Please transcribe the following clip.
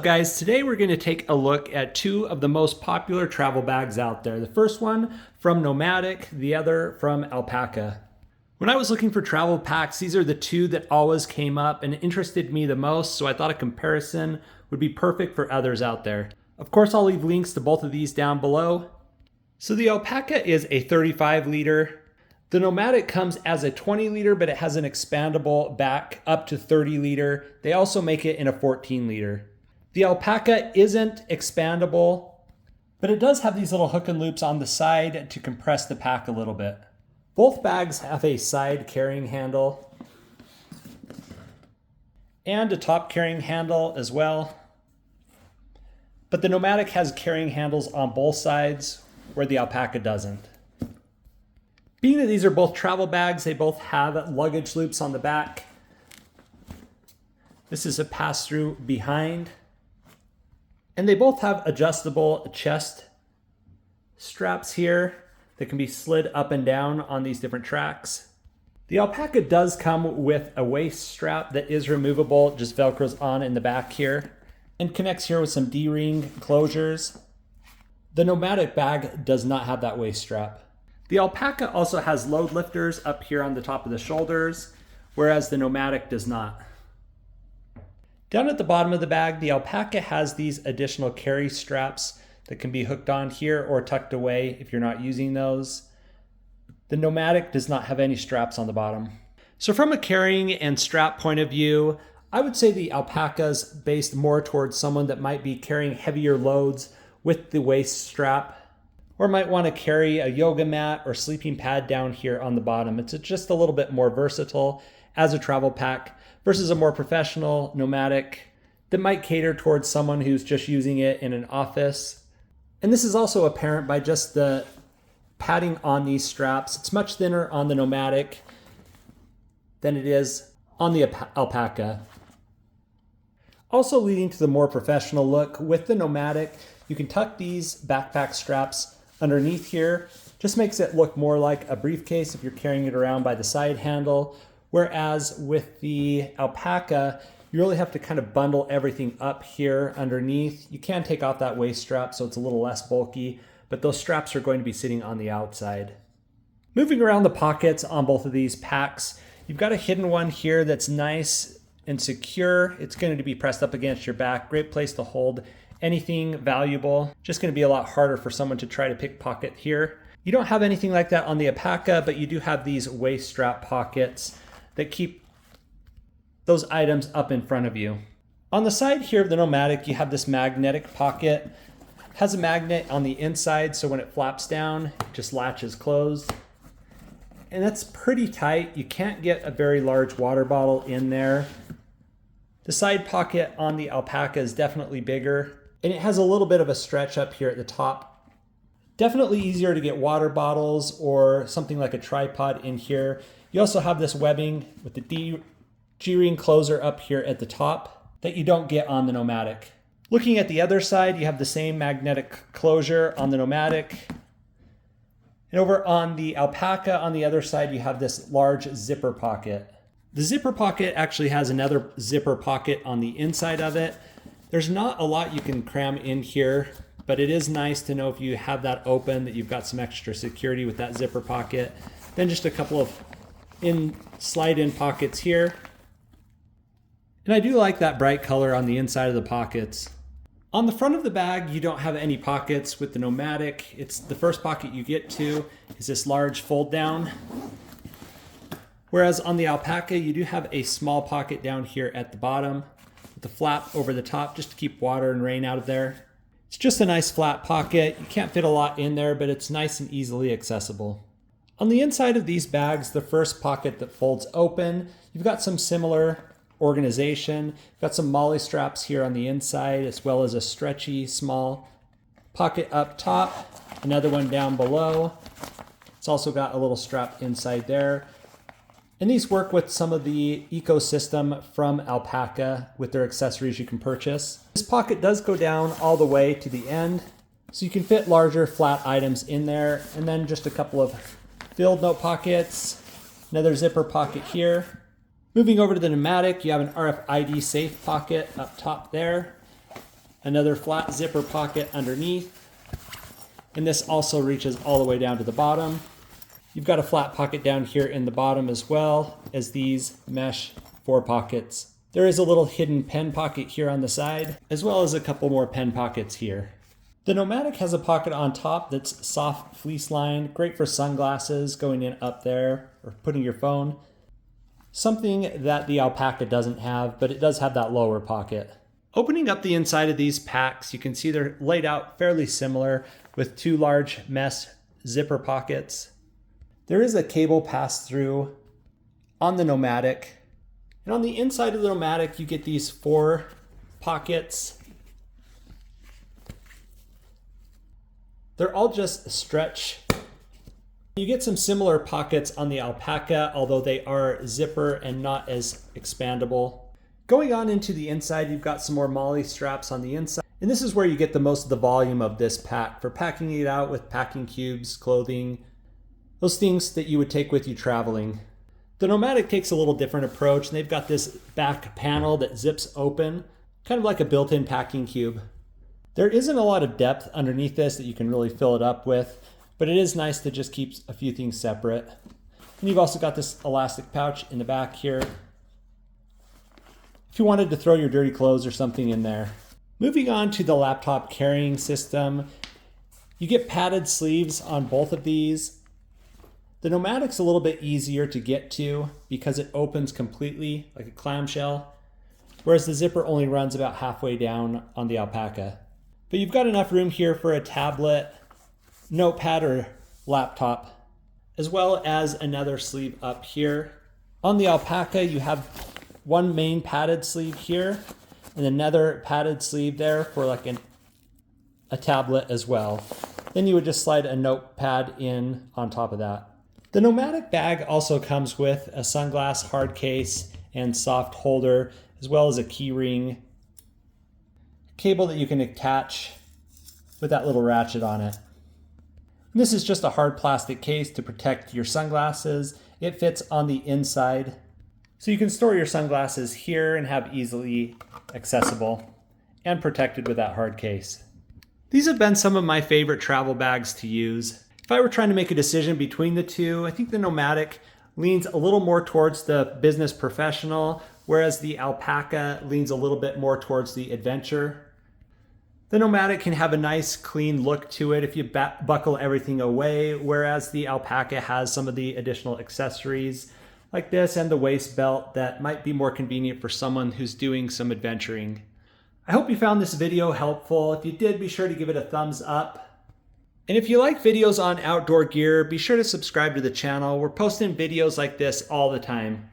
up, guys? Today we're going to take a look at two of the most popular travel bags out there. The first one from Nomatic, the other from Alpaka. When I was looking for travel packs, these are the two that always came up and interested me the most, so I thought a comparison would be perfect for others out there. Of course, I'll leave links to both of these down below. So the Alpaka is a 35 liter. The Nomatic comes as a 20 liter, but it has an expandable back up to 30 liter. They also make it in a 14 liter. The Alpaka isn't expandable, but it does have these little hook and loops on the side to compress the pack a little bit. Both bags have a side carrying handle and a top carrying handle as well. But the Nomatic has carrying handles on both sides where the Alpaka doesn't. Being that these are both travel bags, they both have luggage loops on the back. This is a pass-through behind. And they both have adjustable chest straps here that can be slid up and down on these different tracks. The Alpaka does come with a waist strap that is removable, just Velcros on in the back here, and connects here with some D-ring closures. The Nomatic bag does not have that waist strap. The Alpaka also has load lifters up here on the top of the shoulders, whereas the Nomatic does not. Down at the bottom of the bag, the Alpaka has these additional carry straps that can be hooked on here or tucked away if you're not using those. The Nomatic does not have any straps on the bottom. So from a carrying and strap point of view, I would say the Alpaka's based more towards someone that might be carrying heavier loads with the waist strap, or might want to carry a yoga mat or sleeping pad down here on the bottom. It's just a little bit more versatile as a travel pack versus a more professional Nomatic that might cater towards someone who's just using it in an office. And this is also apparent by just the padding on these straps. It's much thinner on the Nomatic than it is on the Alpaka. Also leading to the more professional look, with the Nomatic, you can tuck these backpack straps underneath here. Just makes it look more like a briefcase if you're carrying it around by the side handle. Whereas with the Alpaka, you really have to kind of bundle everything up here underneath. You can take off that waist strap so it's a little less bulky, but those straps are going to be sitting on the outside. Moving around the pockets on both of these packs, you've got a hidden one here that's nice and secure. It's going to be pressed up against your back. Great place to hold anything valuable. Just going to be a lot harder for someone to try to pickpocket here. You don't have anything like that on the Alpaka, but you do have these waist strap pockets that keep those items up in front of you. On the side here of the Nomatic, you have this magnetic pocket. It has a magnet on the inside, so when it flaps down, it just latches closed. And that's pretty tight. You can't get a very large water bottle in there. The side pocket on the Alpaka is definitely bigger, and it has a little bit of a stretch up here at the top. Definitely easier to get water bottles or something like a tripod in here. You also have this webbing with the G-ring closer up here at the top that you don't get on the Nomatic. Looking at the other side, you have the same magnetic closure on the Nomatic. And over on the Alpaka, on the other side, you have this large zipper pocket. The zipper pocket actually has another zipper pocket on the inside of it. There's not a lot you can cram in here, but it is nice to know if you have that open that you've got some extra security with that zipper pocket. Then just a couple of slide-in pockets here. And I do like that bright color on the inside of the pockets. On the front of the bag, you don't have any pockets with the Nomatic. It's the first pocket you get to is this large fold down. Whereas on the Alpaka, you do have a small pocket down here at the bottom with the flap over the top just to keep water and rain out of there. It's just a nice flat pocket. You can't fit a lot in there, but it's nice and easily accessible. On the inside of these bags, the first pocket that folds open, you've got some similar organization. You've got some molly straps here on the inside, as well as a stretchy small pocket up top, another one down below. It's also got a little strap inside there. And these work with some of the ecosystem from Alpaka with their accessories you can purchase. This pocket does go down all the way to the end, so you can fit larger flat items in there, and then just a couple of filled note pockets, another zipper pocket here. Moving over to the Nomatic, you have an RFID safe pocket up top there. Another flat zipper pocket underneath. And this also reaches all the way down to the bottom. You've got a flat pocket down here in the bottom as well as these mesh 4 pockets. There is a little hidden pen pocket here on the side, as well as a couple more pen pockets here. The Nomatic has a pocket on top that's soft fleece lined, great for sunglasses, going in up there, or putting your phone. Something that the Alpaka doesn't have, but it does have that lower pocket. Opening up the inside of these packs, you can see they're laid out fairly similar with 2 large mesh zipper pockets. There is a cable pass-through on the Nomatic. And on the inside of the Nomatic, you get these 4 pockets. They're all just stretch. You get some similar pockets on the Alpaka, although they are zipper and not as expandable. Going on into the inside, you've got some more MOLLE straps on the inside. And this is where you get the most of the volume of this pack for packing it out with packing cubes, clothing, those things that you would take with you traveling. The Nomatic takes a little different approach, and they've got this back panel that zips open, kind of like a built-in packing cube. There isn't a lot of depth underneath this that you can really fill it up with, but it is nice to just keep a few things separate. And you've also got this elastic pouch in the back here, if you wanted to throw your dirty clothes or something in there. Moving on to the laptop carrying system, you get padded sleeves on both of these. The Nomatic's a little bit easier to get to because it opens completely like a clamshell, whereas the zipper only runs about halfway down on the Alpaka. But you've got enough room here for a tablet, notepad, or laptop, as well as another sleeve up here. On the Alpaka, you have one main padded sleeve here and another padded sleeve there for like a tablet as well. Then you would just slide a notepad in on top of that. The Nomatic bag also comes with a sunglass hard case and soft holder, as well as a key ring, cable that you can attach with that little ratchet on it. And this is just a hard plastic case to protect your sunglasses. It fits on the inside, so you can store your sunglasses here and have easily accessible and protected with that hard case. These have been some of my favorite travel bags to use. If I were trying to make a decision between the two, I think the Nomatic leans a little more towards the business professional, whereas the Alpaka leans a little bit more towards the adventure. The Nomatic can have a nice clean look to it if you buckle everything away, whereas the Alpaka has some of the additional accessories like this and the waist belt that might be more convenient for someone who's doing some adventuring. I hope you found this video helpful. If you did, be sure to give it a thumbs up. And if you like videos on outdoor gear, be sure to subscribe to the channel. We're posting videos like this all the time.